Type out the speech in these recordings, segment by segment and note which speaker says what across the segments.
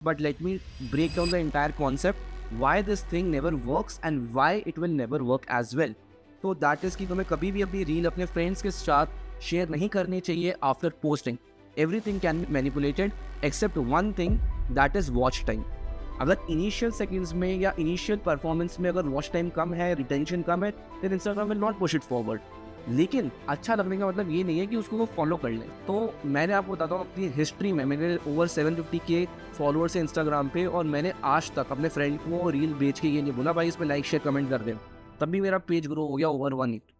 Speaker 1: but let me break down the entire concept why this thing never works and why it will never work as well. तो that is कि तुम्हें कभी भी अपनी reel अपने friends के साथ शेयर नहीं करनी चाहिए after posting. Everything can be manipulated except one thing, that is watch time. अगर इनिशियल सेकंड्स में या इनिशियल परफॉर्मेंस में अगर वॉच टाइम कम है, रिटेंशन कम है, then Instagram will not push it forward. लेकिन अच्छा लगने का मतलब ये नहीं है कि उसको वो फॉलो कर लें. तो मैंने आपको बताता हूँ अपनी हिस्ट्री में मेरे ओवर 750 के फॉलोअर्स हैं इंस्टाग्राम पे, और मैंने आज तक अपने फ्रेंड को रील बेच के ये नहीं बोला भाई इस पर लाइक शेयर कमेंट कर दे. तब भी मेरा पेज ग्रो हो गया ओवर 1 ईयर.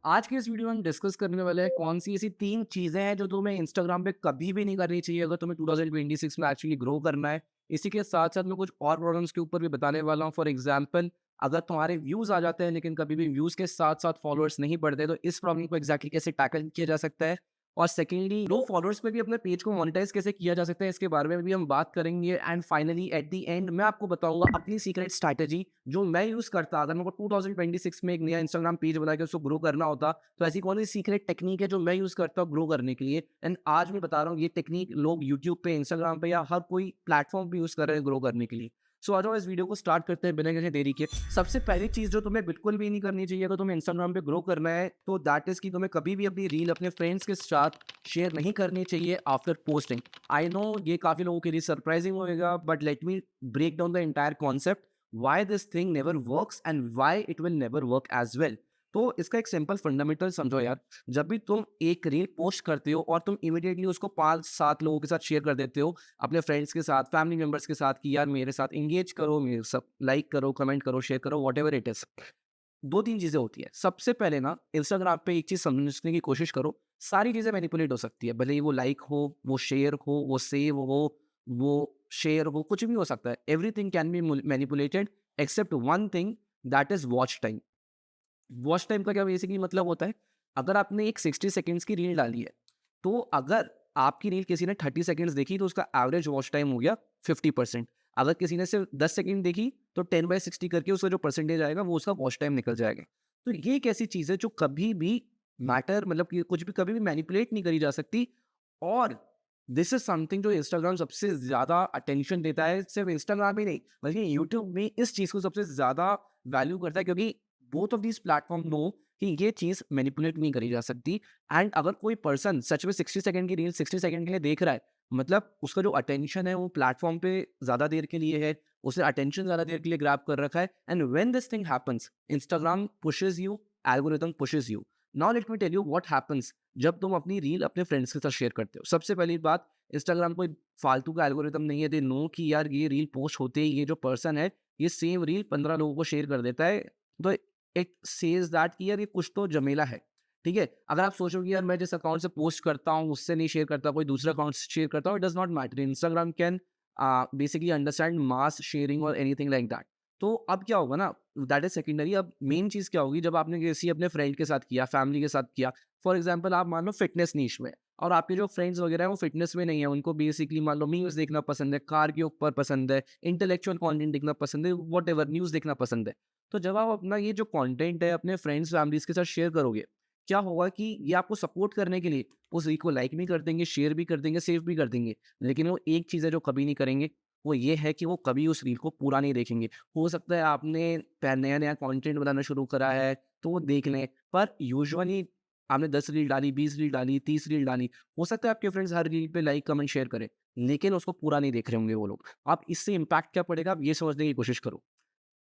Speaker 1: आज के इस वीडियो में हम डिस्कस करने वाले हैं कौन सी ऐसी 3 चीज़ें हैं जो तुम्हें इंस्टाग्राम पे कभी भी नहीं करनी चाहिए अगर तुम्हें 2026 में एक्चुअली ग्रो करना है. इसी के साथ-साथ मैं कुछ और प्रॉब्लम्स के ऊपर भी बताने वाला हूँ. फॉर एग्जांपल, अगर तुम्हारे व्यूज़ आ जाते हैं लेकिन कभी भी व्यूज़ के साथ-साथ फॉलोअर्स नहीं बढ़ते, तो इस प्रॉब्लम को एग्जैक्टली कैसे टैकल किया जा सकता है. और सेकेंडली, लो फॉलोअर्स पे भी अपने पेज को मोनेटाइज कैसे किया जा सकता है, इसके बारे में भी हम बात करेंगे. And finally at the end मैं आपको बताऊंगा अपनी सीक्रेट स्ट्रैटेजी जो मैं यूज़ करता. अगर मेरे को 2026 में एक नया इंस्टाग्राम पेज बना के उसको ग्रो करना होता, तो ऐसी कौन सी सीक्रेट टेक्निक है जो मैं यूज़ करता हूँ ग्रो करने के लिए. एंड आज मैं बता रहा हूँ ये टेक्निक लोग यूट्यूब पे, इंस्टाग्राम पे या हर कोई प्लेटफॉर्म पे यूज़ कर रहे हैं ग्रो करने के लिए. सो आ जाओ इस वीडियो को स्टार्ट करते हैं बिना किसी देरी के. सबसे पहली चीज़ जो तुम्हें बिल्कुल भी नहीं करनी चाहिए अगर तुम्हें इंस्टाग्राम पे ग्रो करना है, तो दैट इज़ कि तुम्हें कभी भी अपनी रील अपने फ्रेंड्स के साथ शेयर नहीं करनी चाहिए आफ्टर पोस्टिंग. आई नो ये काफ़ी लोगों के लिए सरप्राइजिंग होएगा, but let me break down the entire concept why this thing never works and why it will never work as well. तो इसका एक सिंपल फंडामेंटल समझो यार. जब भी तुम एक रील पोस्ट करते हो और तुम इमीडिएटली उसको 5-7 लोगों के साथ शेयर कर देते हो, अपने फ्रेंड्स के साथ, फैमिली मेंबर्स के साथ, कि यार मेरे साथ एंगेज करो, मेरे सब लाइक करो, कमेंट करो, शेयर करो, व्हाटएवर इट इज. 2-3 चीज़ें होती है. सबसे पहले ना इंस्टाग्राम पे एक चीज़ समझने की कोशिश करो, सारी चीज़ें मैनिपुलेट हो सकती है. भले ही वो लाइक हो, वो शेयर हो, वो सेव हो, वो शेयर हो, कुछ भी हो सकता है. Everything can be manipulated except one thing, that is watch time. Watch time का क्या बेसिकली मतलब होता है, अगर आपने एक 60 सेकंड्स की रील डाली है, तो अगर आपकी रील किसी ने 30 सेकंड्स देखी तो उसका एवरेज वॉच टाइम हो गया 50%. अगर किसी ने सिर्फ 10 सेकंड देखी तो 10/60 करके उसका जो परसेंटेज आएगा वो उसका वॉच टाइम निकल जाएगा. तो ये एक ऐसी चीज़ है जो कभी भी मैटर, मतलब कि कुछ भी कभी भी मैनिपुलेट नहीं करी जा सकती. और दिस इज समथिंग जो इंस्टाग्राम सबसे ज़्यादा अटेंशन देता है. सिर्फ इंस्टाग्राम ही नहीं बल्कि यूट्यूब भी इस चीज़ को सबसे ज़्यादा वैल्यू करता है, क्योंकि both of this platform know कि ये चीज़ मैनिपुलेट नहीं करी जा सकती. एंड अगर कोई पर्सन सच में 60 सेकंड की रील 60 सेकंड के लिए देख रहा है, मतलब उसका जो अटेंशन है वो प्लेटफॉर्म पे ज़्यादा देर के लिए है, उसने अटेंशन ज़्यादा देर के लिए ग्रैब कर रखा है. And when this thing happens, Instagram pushes you, algorithm pushes you. Now let me tell you what happens जब तुम अपनी रील अपने फ्रेंड्स के साथ शेयर करते हो. सबसे पहली बात, इंस्टाग्राम कोई फालतू का एल्गोरिथम नहीं है. दे नो कि यार ये रील पोस्ट होते ही ये जो पर्सन है ये सेम रील 15 लोगों को शेयर कर देता है. तो इट सेज दैट कि यार ये कुछ तो झमेला है. ठीक है, अगर आप सोचोगे यार मैं जिस अकाउंट से पोस्ट करता हूँ उससे नहीं शेयर करता, कोई दूसरा अकाउंट से शेयर करता हूँ, it does not matter. Instagram can basically understand mass sharing और एनीथिंग लाइक दैट. तो अब क्या होगा ना, दैट इज सेकेंडरी. अब मेन चीज़ क्या होगी, जब आपने किसी अपने फ्रेंड के साथ किया, फैमिली के साथ किया. फॉर एग्जाम्पल, आप मान लो फिटनेस नीश में, और आपके जो फ्रेंड्स वगैरह हैं वो फिटनेस में नहीं है, उनको बेसिकली मान लो मीम्स देखना पसंद है, कार के ऊपर पसंद है, इंटेलेक्चुअल कंटेंट देखना पसंद है, वॉट एवर न्यूज़ देखना पसंद है. तो जब आप अपना ये जो कंटेंट है अपने फ्रेंड्स फैमिलीज़ के साथ शेयर करोगे, क्या होगा कि ये आपको सपोर्ट करने के लिए उस रील को लाइक भी कर देंगे, शेयर भी कर देंगे, सेव भी कर देंगे. लेकिन वो एक चीज़ है जो कभी नहीं करेंगे, वो ये है कि वो कभी उस रील को पूरा नहीं देखेंगे. हो सकता है आपने नया-नया कंटेंट बनाना शुरू करा है, तो वो देख लें, पर यूजुअली आपने 10 रील डाली, 20 रील डाली, 30 रील डाली, हो सकता है आपके फ्रेंड्स हर रील पे लाइक, कमेंट, शेयर करें, लेकिन उसको पूरा नहीं देख रहे होंगे वो लोग. अब इससे इम्पैक्ट क्या पड़ेगा, आप ये समझने की कोशिश करो.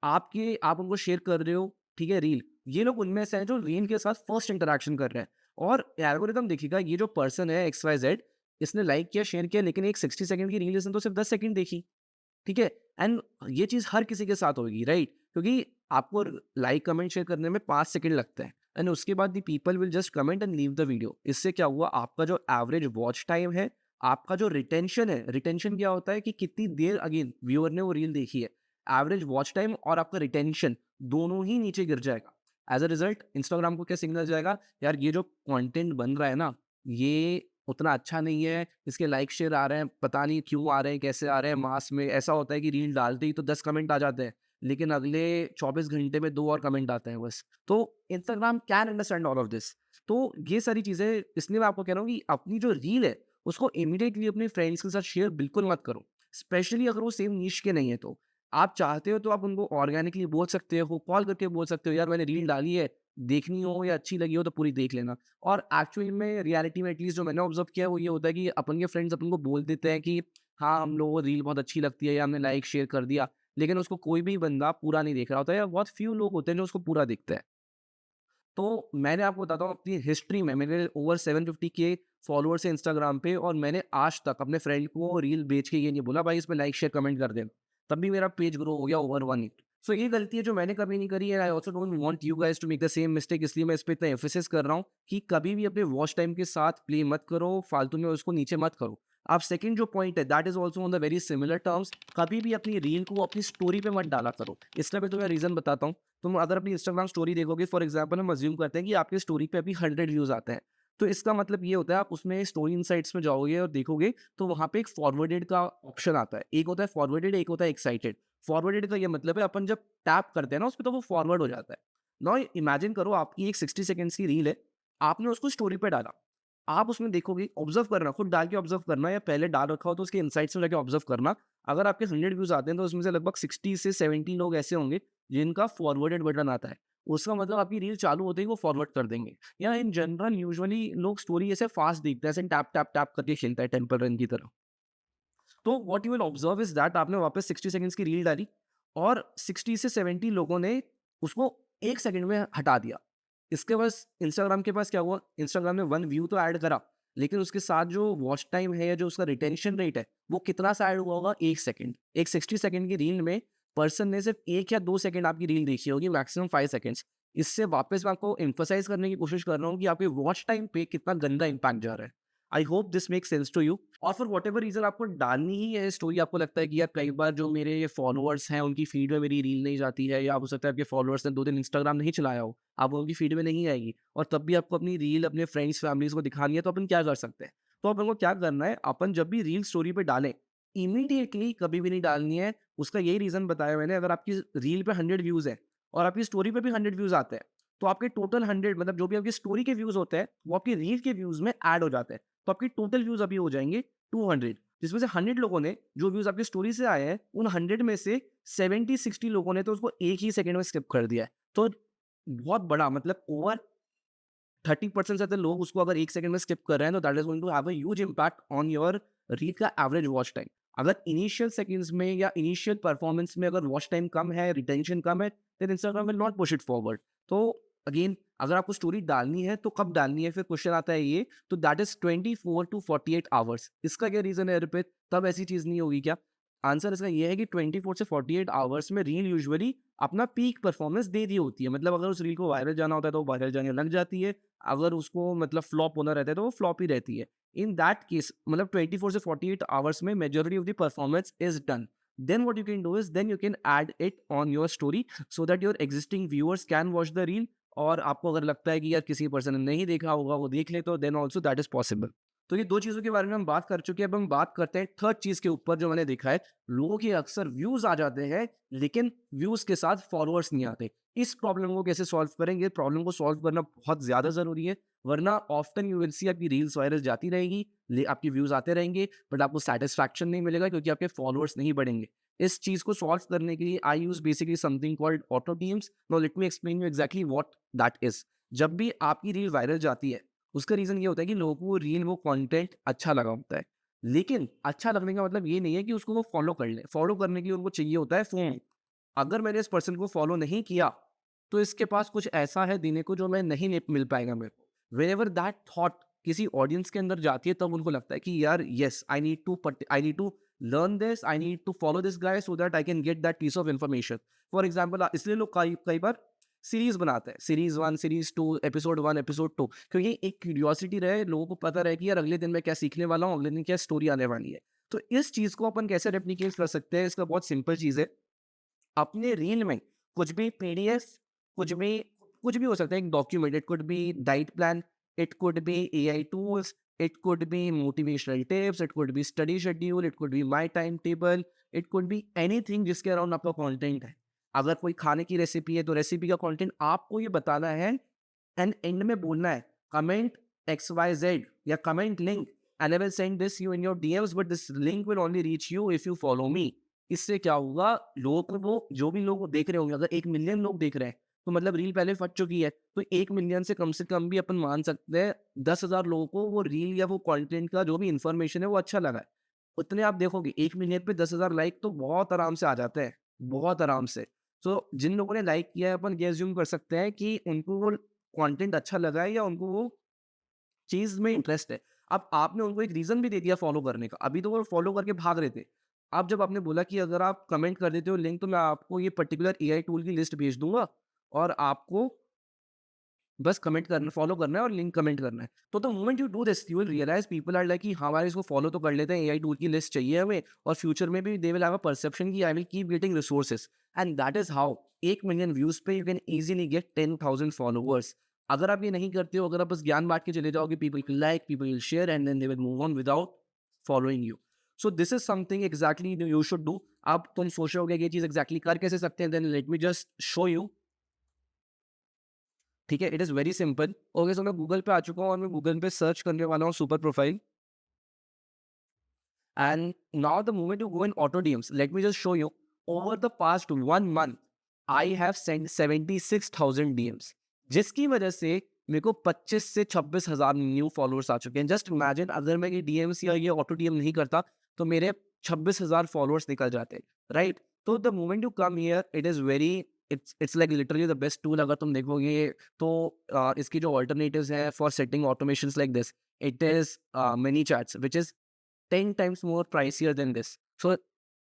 Speaker 1: आप उनको शेयर कर रहे हो, ठीक है, रील. ये लोग उनमें से हैं जो रील के साथ फर्स्ट इंटरैक्शन कर रहे हैं, और एल्गोरिथम देखिएगा ये जो पर्सन है एक्स वाई जेड, इसने लाइक किया, शेयर किया, लेकिन एक 60 सेकंड की रील इसने तो सिर्फ 10 सेकंड देखी. ठीक है? एंड ये चीज़ हर किसी के साथ होगी, राइट? क्योंकि आपको लाइक, कमेंट, शेयर करने में 5 सेकंड लगता है, एंड उसके बाद the people will just comment and leave the video. इससे क्या हुआ, आपका जो एवरेज वॉच टाइम है, आपका जो रिटेंशन है, रिटेंशन क्या होता है कि कितनी देर अगेन व्यूअर ने वो रील देखी है. एवरेज वॉच टाइम और आपका रिटेंशन दोनों ही नीचे गिर जाएगा. एज़ अ रिज़ल्ट इंस्टाग्राम को क्या सिग्नल जाएगा, यार ये जो कंटेंट बन रहा है ना, ये उतना अच्छा नहीं है, इसके लाइक शेयर आ रहे हैं, पता नहीं क्यों आ रहे हैं, कैसे आ रहे हैं मास में. ऐसा होता है कि रील डालते ही तो 10 कमेंट आ जाते हैं, लेकिन अगले 24 घंटे में 2 और कमेंट आते हैं बस. तो Instagram can understand all of this. तो ये सारी चीज़ें, इसलिए मैं आपको कह रहा हूँ कि अपनी जो रील है, उसको इमीडिएटली अपने फ्रेंड्स के साथ शेयर बिल्कुल मत करो. स्पेशली अगर वो सेम नीश के नहीं है तो। आप चाहते हो तो आप उनको ऑर्गेनिकली बोल सकते हो, कॉल करके बोल सकते हो, यार मैंने रील डाली है, देखनी हो या अच्छी लगी हो तो पूरी देख लेना। और एक्चुअली में रियलिटी में एटलीस्ट जो मैंने ऑब्ज़र्व किया है वो ये होता है कि अपन के फ्रेंड्स अपन को बोल देते हैं कि हाँ, हम लोगों को रील बहुत अच्छी लगती है या हमने लाइक शेयर कर दिया, लेकिन उसको कोई भी बंदा पूरा नहीं देख रहा होता है या बहुत फ्यू लोग होते हैं जो उसको पूरा देखते हैं। तो मैंने आपको बताता हूँ अपनी हिस्ट्री में मेरे ओवर 750 के फॉलोअर्स हैं इंस्टाग्राम पे और मैंने आज तक अपने फ्रेंड को रील बेच के ये नहीं बोला भाई इसमें लाइक शेयर कमेंट कर दे। तब भी मेरा पेज ग्रो हो गया ओवर 1 सो ये गलती है जो मैंने कभी नहीं करी है। I also don't want you guys to make the same mistake, इसलिए मैं इस पे इतना एम्फेसिस कर रहा हूँ कि कभी भी अपने वॉच टाइम के साथ प्ले मत करो, फालतू में उसको नीचे मत करो। आप सेकंड जो पॉइंट है that is also on the very similar terms, कभी भी अपनी रील को अपनी स्टोरी पे मत डाला करो। इसका भी तो मैं रीजन बताता हूँ। तुम अगर अपनी इंस्टाग्राम स्टोरी देखोगे, फॉर एग्जांपल हम अज्यूम करते हैं कि आपकी स्टोरी पे अभी 100 व्यूज आते हैं, तो इसका मतलब ये होता है आप उसमें स्टोरी इनसाइट्स में जाओगे और देखोगे तो वहाँ पे एक फॉरवर्डेड का ऑप्शन आता है। एक होता है फॉरवर्डेड, एक होता है एक्साइटेड। फॉरवर्डेड का ये मतलब है अपन जब टैप करते हैं ना उस पे तो वो फॉरवर्ड हो जाता है। नाउ इमेजिन करो आपकी एक 60 सेकंड्स की रील है, आपने उसको स्टोरी पे डाला। आप उसमें देखोगे, ऑब्जर्व करना, खुद डाल के ऑब्जर्व करना या पहले डाल रखा हो तो उसके इनसाइट्स में जाके ऑब्जर्व करना। अगर आपके 100 व्यूज आते हैं तो उसमें से लगभग 60 से 70 लोग ऐसे होंगे जिनका फॉरवर्डेड बटन आता है। उसका मतलब आपकी रील चालू होते ही वो फॉरवर्ड कर देंगे। या इन जनरल यूजुअली लोग स्टोरी ऐसे फास्ट देखते हैं, ऐसे टैप टैप टैप करके खेलता है टेम्पल रन की तरह। तो what you will observe is that आपने वापस 60 सेकंड्स की रील डाली और 60 से 70 लोगों ने उसको 1 सेकंड में हटा दिया। इसके पास इंस्टाग्राम के पास क्या हुआ, इंस्टाग्राम ने 1 व्यू तो ऐड करा, लेकिन उसके साथ जो वॉच टाइम है या जो उसका रिटेंशन रेट है, वो कितना सा ऐड हुआ होगा? 1 सेकंड। एक 60 सेकंड की रील में पर्सन ने सिर्फ 1 या 2 सेकंड आपकी रील देखी होगी, मैक्सिमम 5 सेकंड्स। इससे वापस मैं आपको एम्फसाइज़ करने की कोशिश कर रहा हूँ कि आपके वॉच टाइम पे कितना गंदा इम्पैक्ट जा रहा है। I hope this makes sense to you. और फॉर व्हाटएवर रीज़न आपको डालनी ही है स्टोरी, आपको लगता है कि यार कई बार जो मेरे फॉलोअर्स हैं उनकी फीड में मेरी रील नहीं जाती है, या हो सकता है आपके फॉलोअर्स ने 2 दिन इंस्टाग्राम नहीं चलाया हो, अब उनकी फीड में नहीं आएगी और तब भी आपको अपनी रील अपने फ्रेंड्स फैमिलीज़ को दिखानी है, तो अपन क्या कर सकते हैं? तो अपन को क्या करना है, अपन जब भी रील स्टोरी पे डालें, इमीडिएटली कभी भी नहीं डालनी है। उसका यही रीज़न बताया मैंने, अगर आपकी रील पे 100 व्यूज़ हैं और आपकी स्टोरी पे भी 100 व्यूज़ आते हैं, तो आपके टोटल 100 मतलब जो भी आपकी स्टोरी के व्यूज़ होते हैं, वो आपकी रील के व्यूज़ में ऐड हो जाते हैं। तो आपके टोटल व्यूज़ अभी हो जाएँगे 200, जिसमें से 100 लोगों ने जो व्यूज़ आपकी स्टोरी से आए हैं, उन 100 में से 70-60 लोगों ने तो उसको 1 ही सेकंड में स्किप कर दिया है। तो बहुत बड़ा मतलब ओवर 30% से ज़्यादा लोग उसको अगर 1 सेकंड में स्किप कर रहे हैं, तो that is going to have a huge impact on your reel का एवरेज वॉच टाइम। अगर इनिशियल सेकंड्स में या इनिशियल परफॉर्मेंस में अगर वॉच टाइम कम है, रिटेंशन कम है, then Instagram will not push it forward. तो अगेन, अगर आपको स्टोरी डालनी है तो कब डालनी है? फिर क्वेश्चन आता है ये, तो दैट इज़ 24 टू 48 आवर्स। इसका क्या रीज़न है अर्पित? तब ऐसी चीज़ नहीं होगी क्या? आंसर इसका ये है कि 24 से 48 आवर्स में रील यूजुअली अपना पीक परफॉर्मेंस दे दी होती है। मतलब अगर उस रील को वायरल जाना होता है, तो वो वायरल जाने लग जाती है। अगर उसको मतलब फ्लॉप होना रहता है, तो वो फ्लॉप ही रहती है। इन दैट केस मतलब 24 से 48 आवर्स में majority of the performance is done. Then what you can do is then you can add it on your story so that your existing viewers can watch the reel. और आपको अगर लगता है कि यार किसी पर्सन ने नहीं देखा होगा, वो देख ले, तो then also that is possible. तो ये 2 चीज़ों के बारे में हम बात कर चुके हैं। अब हम बात करते हैं थर्ड चीज़ के ऊपर जो मैंने देखा है। लोगों के अक्सर व्यूज़ आ जाते हैं, लेकिन व्यूज़ के साथ फॉलोअर्स नहीं आते। इस प्रॉब्लम को कैसे सॉल्व करेंगे? प्रॉब्लम को सॉल्व करना बहुत ज़्यादा ज़रूरी है, वरना ऑफ्टन यू विल सी आपकी रील्स वायरल जाती रहेगी, आपके व्यूज़ आते रहेंगे, बट आपको सैटिस्फैक्शन नहीं मिलेगा क्योंकि आपके फॉलोअर्स नहीं बढ़ेंगे। इस चीज़ को सॉल्व करने के लिए I use basically something called auto teams. Now let me explain you exactly what that is. जब भी आपकी रील वायरल जाती है, उसका रीज़न ये होता है कि लोगों को वो रील, वो कंटेंट अच्छा लगा होता है। लेकिन अच्छा लगने का मतलब ये नहीं है कि उसको वो फॉलो कर लें। फॉलो करने के लिए उनको चाहिए होता है फ़ोन। अगर मैंने इस पर्सन को फॉलो नहीं किया, तो इसके पास कुछ ऐसा है देने को जो मैं नहीं ले मिल पाएगा मेरे को। व्हेनेवर दैट थॉट किसी ऑडियंस के अंदर जाती है, तब उनको लगता है कि यार yes, I need to learn this, I need to follow this guy so that I can get that piece of information. For example इसलिए लोग कई कई बार सीरीज़ बनाते हैं। सीरीज़ 1, सीरीज़ 2, एपिसोड 1, एपिसोड 2, क्योंकि एक क्यूरियोसिटी रहे, लोगों को पता रहे कि यार अगले दिन मैं क्या सीखने वाला हूँ, अगले दिन क्या स्टोरी आने वाली है। तो इस चीज़ को अपन कैसे रेप्लिकेट कर सकते हैं? इसका बहुत सिंपल चीज़ है। अपने रील में कुछ भी पीडीएफ, कुछ भी कुछ भी हो सकता है, एक document, it could be diet plan, it could be AI tools, it could be motivational tips, it could be study schedule, it could be my time table, it could be anything जिसके around आपका content है। अगर कोई खाने की recipe है, तो recipe का कंटेंट आपको ये बताना है एंड एंड में बोलना है, कमेंट XYZ या comment link and I will send this you in your DMs, but this link will only reach you if you follow me. इससे क्या होगा, लोगों को, वो जो भी लोग देख रहे होंगे, अगर 1 मिलियन लोग देख रहे हैं तो मतलब रील पहले फट चुकी है, तो 1 मिलियन से कम भी अपन मान सकते हैं 10,000 लोगों को वो रील या वो कंटेंट का जो भी इन्फॉर्मेशन है वो अच्छा लगा है। उतने आप देखोगे 1 मिलियन पे 10,000 लाइक तो बहुत आराम से आ जाते हैं, बहुत आराम से। सो जिन लोगों ने लाइक किया है, अपन ये अज़्यूम कर सकते हैं कि उनको वो कंटेंट अच्छा लगा है या उनको वो चीज़ में इंटरेस्ट है। अब आपने उनको एक रीज़न भी दे दिया फ़ॉलो करने का, अभी तो वो फ़ॉलो करके भाग रहे थे। अब जब आपने बोला कि अगर आप कमेंट कर देते हो लिंक, तो मैं आपको ये पर्टिकुलर एआई टूल की लिस्ट भेज दूँगा और आपको बस कमेंट करना, फ़ॉलो करना है और लिंक कमेंट करना है। तो the moment you do this you will realise people are like कि हाँ, हमारे इसको फ़ॉलो तो कर लेते हैं, एआई टूल की लिस्ट चाहिए हमें, और फ्यूचर में भी they will have a perception कि I will keep getting resources, and that is how 1 million views पे you can easily get 10,000 followers. अगर आप ये नहीं करते हो, अगर आप बस ज्ञान बाँट के चले जाओगे, people will like, people will share and then they will move on without following you. So this is something exactly you should do. अब तुम सोच रहे होगे कि ये चीज़ एक्ज़ैक्टली कर कैसे सकते हैं, then let me just show you. ठीक है, it is very simple. Okay, so मैं गूगल पे आ चुका हूँ और मैं गूगल पे सर्च करने वाला हूँ super profile, and now the moment you go in auto DMs, late me just show you, over the past 1 month I have sent 76,000 DMs, जिसकी वजह से मेरे को 25 से 26,000 न्यू फॉलोअर्स आ चुके हैं। जस्ट इमेजिन, अगर मैं ये डीएम्स या ये ऑटो डीएम नहीं करता तो मेरे 26,000 फॉलोअर्स निकल जाते, राइट? तो the moment you come here, it is very, it's like literally the best tool. अगर तुम देखोगे तो इसकी जो अल्टरनेटिव्स हैं for setting automations like this, it is mini chats which is 10 times more pricier than this. So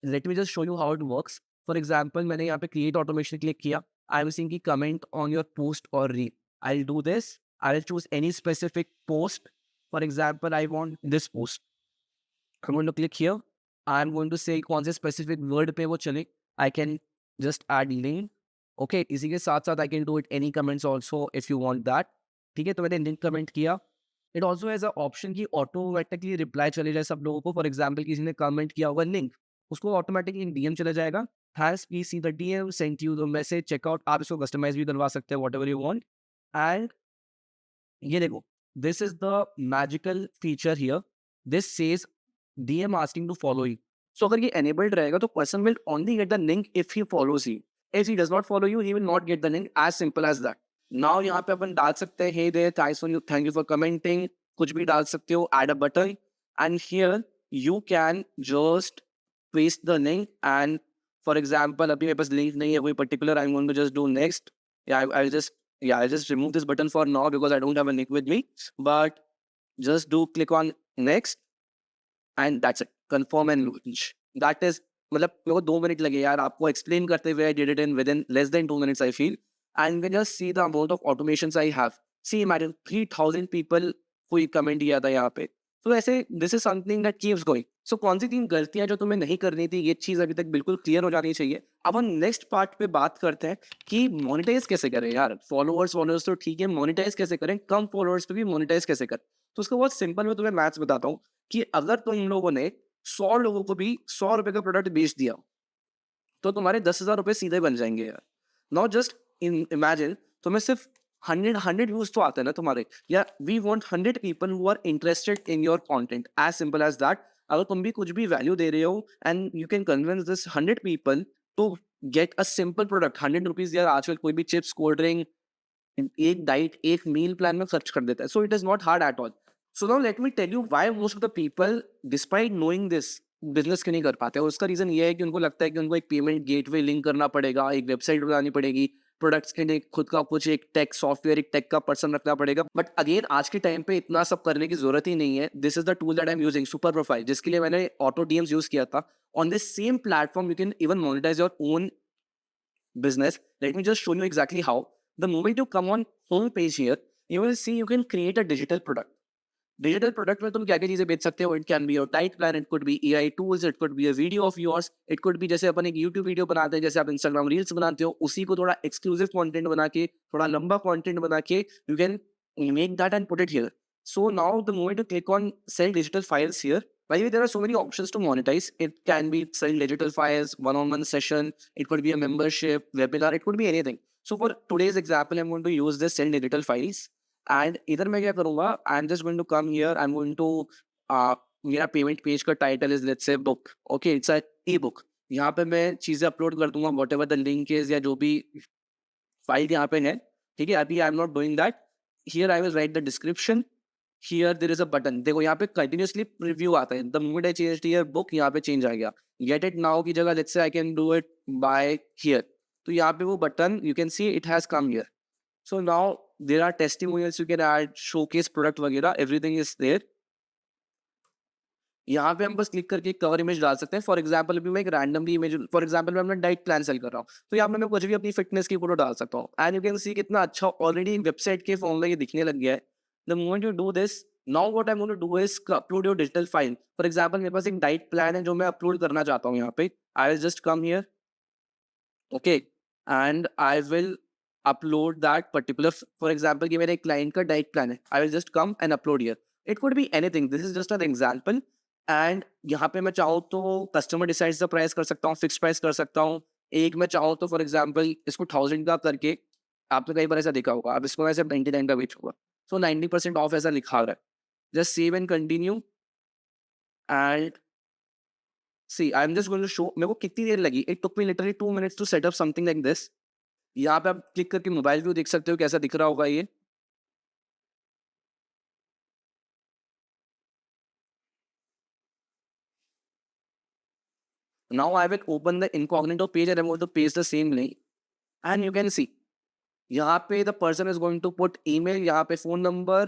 Speaker 1: let me just show you how it works. For example, मैंने यहाँ पे create automation क्लिक किया, I am seeing कि comment on your post or reel. I'll do this. I'll choose any specific post. For example, I want this post. I'm going to click here. I'm going to say कौन से specific word पे वो चले. I can just add link. Okay, इसी के साथ साथ I can do it any comments also if you want that. ठीक है, तो मैंने link comment किया। It also has a option कि ऑटोमेटिकली रिप्लाई चले जाए सब लोगों को। फॉर एग्जाम्पल, किसी ने कमेंट किया होगा लिंक, उसको ऑटोमेटिकली डीएम चला जाएगा, has please see the DM, sent you the message, check out. आप इसको कस्टमाइज भी करवा सकते हैं whatever you want. And ये देखो, this is the magical feature here, this says DM asking to follow you. So अगर ये एनेबल्ड रहेगा तो person will only get the link if he follows you. If he does not follow you, he will not get the link, as simple as that. Now यहाँ पे अपन डाल सकते हैं, hey there, thank you for commenting, कुछ भी डाल सकते हो, add a button, and here you can just paste the link. And for example, अभी मेरे पास लिंक नहीं है कोई particular, I am going to just do next, या I just, yeah, I'll just remove this button for now because I don't have a link with me, but just do click on next and that's it, confirm and launch. That is, मतलब मेरे को 2 minute लगे यार आपको explain करते हुए, I did it in within less than 2 minutes I feel, and you can just see the amount of automations I have. See, imagine 3,000 people कोई comment किया था यहाँ पे, तो ऐसे this is something that keeps going. So कौन सी 3 गलतियां जो तुम्हें नहीं करनी थी, ये चीज़ अभी तक बिल्कुल क्लियर हो जानी चाहिए। अब हम नेक्स्ट पार्ट पे बात करते हैं कि मोनेटाइज कैसे करें यार। फॉलोअर्स तो ठीक है, मोनेटाइज कैसे करें, कम फॉलोअर्स पे भी मोनेटाइज कैसे करें। तो उसको बहुत सिंपल मैं तुम्हें मैथ्स बताता हूँ कि अगर तुम लोगों ने 100 लोगों को भी 100 रुपए का प्रोडक्ट बेच दिया तो तुम्हारे 10,000 रुपए सीधे बन जाएंगे यार। नॉट जस्ट इन इमेजिन, तुम्हें सिर्फ 100 व्यूज तो आते हैं ना तुम्हारे, या we want 100 people who are interested in your content, as simple as that. अगर तुम भी कुछ भी वैल्यू दे रहे हो and you can convince this 100 people to get a simple product, 100 rupees यार आजकल कोई भी चिप्स, कोल्ड ड्रिंक, एक डाइट, एक मील प्लान में खर्च कर देता है। So it is not hard at all. So now let me tell you why most of the people despite knowing this business क्यों नहीं कर पाते। और उसका रीजन ये है कि उनको लगता है कि उनको एक पेमेंट गेटवे लिंक करना पड़ेगा, एक वेबसाइट बनानी पड़ेगी, प्रोडक्ट्स के लिए खुद का कुछ एक टेक सॉफ्टवेयर, एक टेक का पर्सन रखना पड़ेगा। बट अगेन आज के टाइम पे इतना सब करने की जरूरत ही नहीं है। This is the tool that I am using, super profile, जिसके लिए मैंने ऑटो डीएम्स यूज किया था। On this same platform you can even monetise your own business. Let me just show you exactly how. The moment you come on home page here, you will see you can create a digital product. Digital product में तुम क्या क्या चीजें बेच सकते हो। It can be your diet plan, it could be AI tools, it could be a video of yours, it could be जैसे अपन एक यूट्यूब वीडियो बनाते हैं, जैसे आप इंस्टाग्राम रील्स बनाते हो, उसी को थोड़ा एक्सक्लूसिव कंटेंट बना के, थोड़ा लंबा कंटेंट बना के, you can make that and put it here. So now the moment to click on sell digital files here, by the way, there are so many options to monetize. It can be selling digital files, one-on-one session, it could be a membership, webinar, it could be anything. So for today's example, I'm going to use this sell digital files. And इधर मैं क्या करूँगा, I am just going to come here, I am going to मेरा payment page का title is let's say book, okay, it's a ebook. यहाँ पे मैं चीज़ें अपलोड कर दूंगा, whatever the link is या जो भी फाइल यहाँ पे है, ठीक है। अभी I am not doing that. Here I will write the description, here there is a button. देखो यहाँ पे कंटिन्यूअसली प्रीव्यू आता है, the moment I change here book, यहाँ पे चेंज आ गया। गेट इट नाउ की जगह let's say I can do it by here, तो यहाँ पे वो button you can see it has come here. So now there are testimonials you can add, showcase product वगैरह, एवरीथिंग इज देयर। यहाँ पे हम बस क्लिक करके कवर इमेज डाल सकते हैं। फॉर एग्जाम्पल अभी मैं एक रैंडमली इमेज, फॉर एग्जाम्पल मैं अपना डाइट प्लान सेल कर रहा हूँ, तो यहाँ पे मैं कुछ भी अपनी फिटनेस की फोटो डाल सकता हूँ, एंड यू कैन सी कितना अच्छा ऑलरेडी वेबसाइट के फॉर्म में ये दिखने लग गया है। The moment you do this, now what I am going to do is upload your digital file. For example मेरे पास एक डाइट प्लान है जो मैं अपलोड करना चाहता हूँ यहाँ पे। I will just come here, okay, and I will upload that particular, for example कि मेरे एक क्लाइंट का डाइट प्लान है, I will just come and upload here. It could be anything, this is just an example. And यहाँ पे मैं चाहूँ तो कस्टमर डिसाइड्स द प्राइस कर सकता हूँ, फिक्स प्राइस कर सकता हूँ। एक मैं चाहूँ तो फॉर एग्जाम्पल इसको 1000 का करके, आपने कई बार ऐसा देखा होगा, अब इसको मैं सिर्फ 99 का बेचूंगा, सो 90% ऑफ ऐसा लिखा रहा है। Just save and continue, and see I am just going to show मेरे को कितनी देर लगी। It took me literally 2 minutes to set up something like this. यहाँ पे आप क्लिक करके मोबाइल व्यू देख सकते हो कैसा दिख रहा होगा ये। Now I will open the incognito page and I'm going to paste the same link, and you can see यहाँ पे the person is going to put email, यहाँ पे phone number,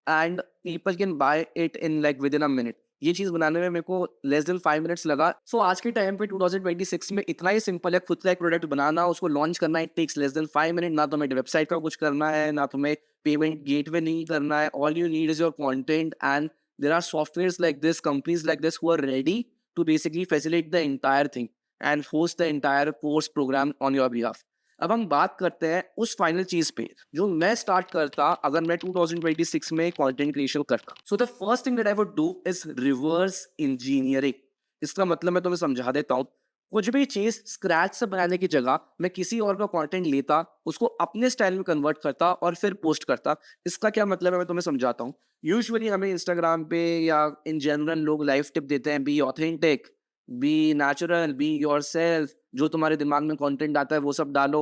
Speaker 1: and people can buy it in like within a minute। ये चीज़ बनाने में मेरे को less than 5 minutes लगा। सो आज के टाइम पे 2026 में इतना ही सिंपल है खुद का एक प्रोडक्ट बनाना, उसको लॉन्च करना। It takes less than 5 minute. ना तो मैं वेबसाइट का कुछ करना है, ना तुम्हें पेमेंट गेटवे नहीं करना है। All you need is your content, and there are softwares like this, companies like this who are ready to basically facilitate the entire thing and host the entire course program on your behalf। अब हम बात करते हैं उस final चीज पे जो मैं स्टार्ट करता अगर मैं 2026 में कंटेंट क्रिएशन करता। So the first thing that I would do is reverse engineering. इसका मतलब मैं तुम्हें समझा देता हूँ। कुछ भी चीज स्क्रैच से बनाने की जगह मैं किसी और का कंटेंट लेता, उसको अपने स्टाइल में कन्वर्ट करता और फिर पोस्ट करता। इसका क्या मतलब है मैं तुम्हें समझाता हूँ। यूजुअली हमें इंस्टाग्राम पे या इन जनरल लोग लाइव टिप देते हैं, be authentic, be natural, be yourself, जो तुम्हारे दिमाग में कंटेंट आता है वो सब डालो,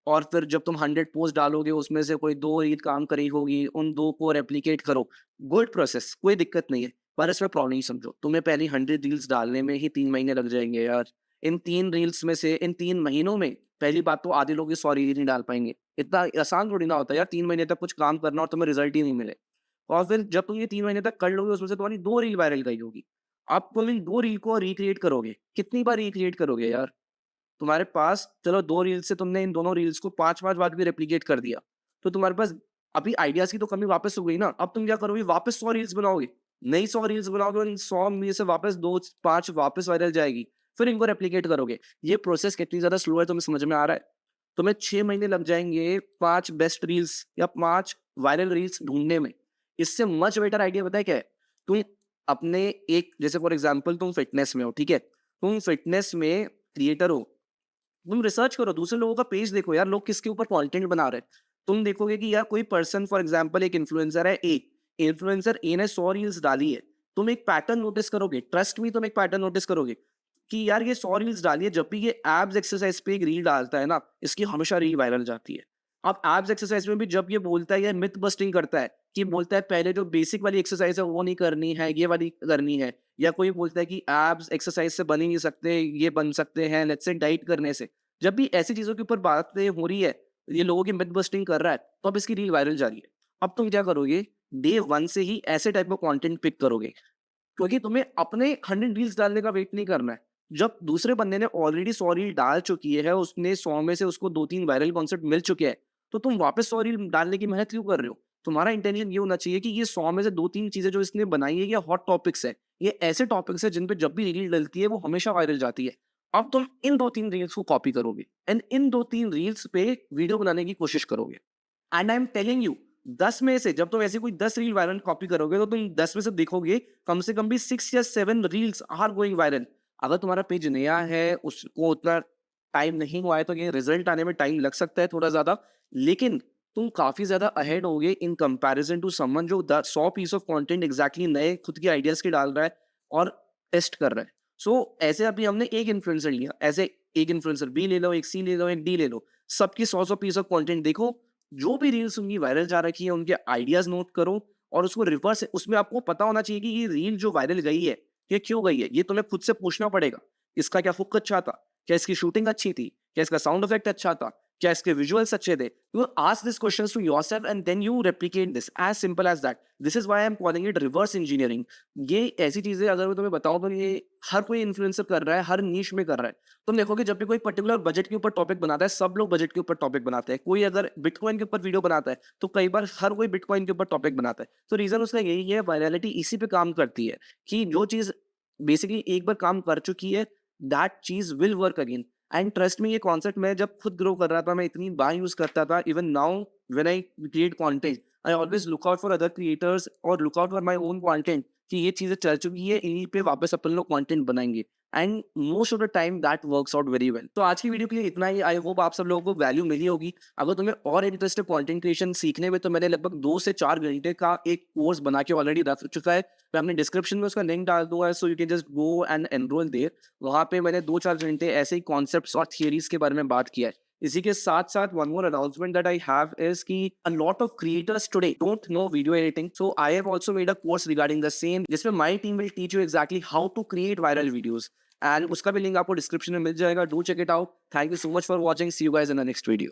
Speaker 1: और फिर जब तुम 100 पोस्ट डालोगे उसमें से कोई 2 रील काम करी होगी, उन 2 को रेप्लिकेट करो। गुड प्रोसेस, कोई दिक्कत नहीं है, पर इसमें प्रॉब्लम समझो, तुम्हें पहले 100 रील्स डालने में ही 3 महीने लग जाएंगे यार। इन 3 रील्स में से इन 3 महीनों में पहली बात तो आधे लोग ये 100 रील नहीं डाल पाएंगे। इतना आसान थोड़ी ना होता है यार 3 महीने तक कुछ काम करना और तुम्हें रिजल्ट ही नहीं मिले। और फिर जब तुम ये 3 महीने तक कर लोगे उसमें से तुम्हारी 2 रील वायरल गई होगी। अब तुम इन 2 रील को रिक्रिएट करोगे, कितनी बार रिक्रिएट करोगे यार? तुम्हारे पास चलो 2 रील्स से तुमने इन दोनों रील्स को 5-5 बार भी रेप्लिकेट कर दिया, तो तुम्हारे पास अभी आइडियाज़ की तो कमी वापस हो गई ना। अब तुम क्या करोगे? वापस 100 रील्स बनाओगे। नई 100 रील्स बनाओगे और इन 100 में से वापस 2-5 वापस वायरल जाएगी। फिर इनको रेप्लिकेट करोगे। ये प्रोसेस कितनी ज़्यादा स्लो है तुम्हें समझ में आ रहा है? तुम्हें 6 महीने लग जाएँगे 5 बेस्ट रील्स या 5 वायरल रील्स ढूँढने में। इससे मच बेटर आइडिया पता है क्या है? तुम अपने एक जैसे फॉर एग्ज़ाम्पल तुम फ़िटनेस में हो, ठीक है? तुम फ़िटनेस में क्रिएटर हो, तुम रिसर्च करो, दूसरे लोगों का पेज देखो यार, लोग किसके ऊपर कंटेंट बना रहे हैं। तुम देखोगे कि यार कोई पर्सन फॉर एग्जांपल एक इन्फ्लुएंसर है ए, इन्फ्लुएंसर ए ने 100 रील्स डाली है। तुम एक पैटर्न नोटिस करोगे, ट्रस्ट मी तुम एक पैटर्न नोटिस करोगे कि यार ये 100 रील्स डाली है, जब भी ये एब्स एक्सरसाइज पे एक रील डालता है ना, इसकी हमेशा रील वायरल जाती है। अब एब्स एक्सरसाइज में भी जब ये बोलता है, ये मिथ बस्टिंग करता है कि बोलता है पहले जो बेसिक वाली एक्सरसाइज है वो नहीं करनी है, ये वाली करनी है। या कोई बोलता है कि एब्स एक्सरसाइज से बन ही नहीं सकते, ये बन सकते हैं लेट्स से डाइट करने से। जब भी ऐसी चीज़ों के ऊपर बातें हो रही है, ये लोगों की मिथ बस्टिंग कर रहा है, तो अब इसकी रील वायरल जा रही है। अब तुम क्या करोगे? डे 1 से ही ऐसे टाइप का कंटेंट पिक करोगे, क्योंकि तुम्हें अपने 100 रील्स डालने का वेट नहीं करना है। जब दूसरे बंदे ने ऑलरेडी 100 रील डाल चुकी है, उसने 100 में से उसको 2-3 वायरल कॉन्सेप्ट मिल चुके हैं, तो तुम वापस 100 रील डालने की मेहनत क्यों कर रहे हो? तुम्हारा इंटेंशन ये होना चाहिए कि ये 100 में से 2-3 चीज़ें जो इसने बनाई है, ये हॉट टॉपिक्स है। ये ऐसे टॉपिक्स हैं जिन पे जब भी रील डलती है, वो हमेशा वायरल जाती है। अब तुम इन 2-3 रील्स को कॉपी करोगे एंड इन 2-3 रील्स पे वीडियो बनाने की कोशिश करोगे। And I am telling you, 10 में से जब तुम ऐसी कोई 10 रील वायरल कॉपी करोगे, तो तुम 10 में से देखोगे कम से कम भी 6 या 7 रील्स आर गोइंग वायरल। अगर तुम्हारा पेज नया है, उसको उतना टाइम नहीं हुआ है, तो ये रिजल्ट आने में टाइम लग सकता है थोड़ा ज़्यादा, लेकिन तुम काफ़ी ज़्यादा अहेड होगे इन कंपैरिजन टू समवन जो 100 पीस ऑफ कंटेंट एग्जैक्टली नए खुद की आइडियाज़ के डाल रहा है और टेस्ट कर रहा है। सो ऐसे अभी हमने एक इन्फ्लुएंसर लिया, ऐसे एक इन्फ्लुएंसर बी ले लो, एक सी ले लो, एक डी ले लो, सबकी 100-100 पीस ऑफ कंटेंट देखो, जो भी रील्स उनकी वायरल जा रखी है, उनके आइडियाज़ नोट करो और उसको रिवर्स उसमें आपको पता होना चाहिए कि ये रील जो वायरल गई है, ये क्यों गई है? ये तुम्हें खुद से पूछना पड़ेगा। इसका क्या हुक अच्छा था? क्या इसकी शूटिंग अच्छी थी? क्या इसका साउंड इफेक्ट अच्छा था? क्या इसके विजुअल्स अच्छे थे? You ask these questions to yourself and then you replicate this. As simple as that. This is why I'm calling it reverse engineering. ये ऐसी चीजें अगर मैं तुम्हें बताऊं तो ये हर कोई इन्फ्लुएंसर कर रहा है, हर नीश में कर रहा है। तुम देखोगे जब भी कोई पर्टिकुलर बजट के ऊपर टॉपिक बनाता है, सब लोग बजट के ऊपर टॉपिक बनाते हैं। कोई अगर बिटकॉइन के ऊपर वीडियो बनाता है तो कई बार हर कोई बिटकॉइन के ऊपर टॉपिक बनाता है। तो रीजन उसका यही है, वायरलिटी इसी पे काम करती है कि जो चीज बेसिकली एक बार काम कर चुकी है, दैट चीज will work again. And trust में ये कॉन्सेप्ट मैं जब खुद ग्रो कर रहा था, मैं इतनी बार यूज करता था। Even now when I create content, I always look out for other creators और look out for my own content कि ये चीजें चल चुकी है, इन्हीं पे वापस अपन लोग कंटेंट बनाएंगे। And most of the time that works out very well. तो आज की वीडियो के लिए इतना ही। आई होप आप सब लोगों को वैल्यू मिली होगी। अगर तुम्हें और इंटरेस्ट है कंटेंट क्रिएशन सीखने में, तो मैंने लगभग 2 से 4 घंटे का एक कोर्स बना के ऑलरेडी रख चुका है। मैं अपने डिस्क्रिप्शन में उसका लिंक डाल दूंगा, so you can just go and enrol there. वहाँ पे मैंने 2-4 घंटे ऐसे ही कॉन्सेप्ट्स और थियरीज के बारे में बात किया है। इसी के साथ-साथ one more announcement that I have is कि a lot of creators today don't know video editing, so I have also made a course regarding the same, जिसमें my team will teach you exactly how to create viral videos. And उसका भी link आपको description में मिल जाएगा। Do check it out. Thank you so much for watching. See you guys in the next video.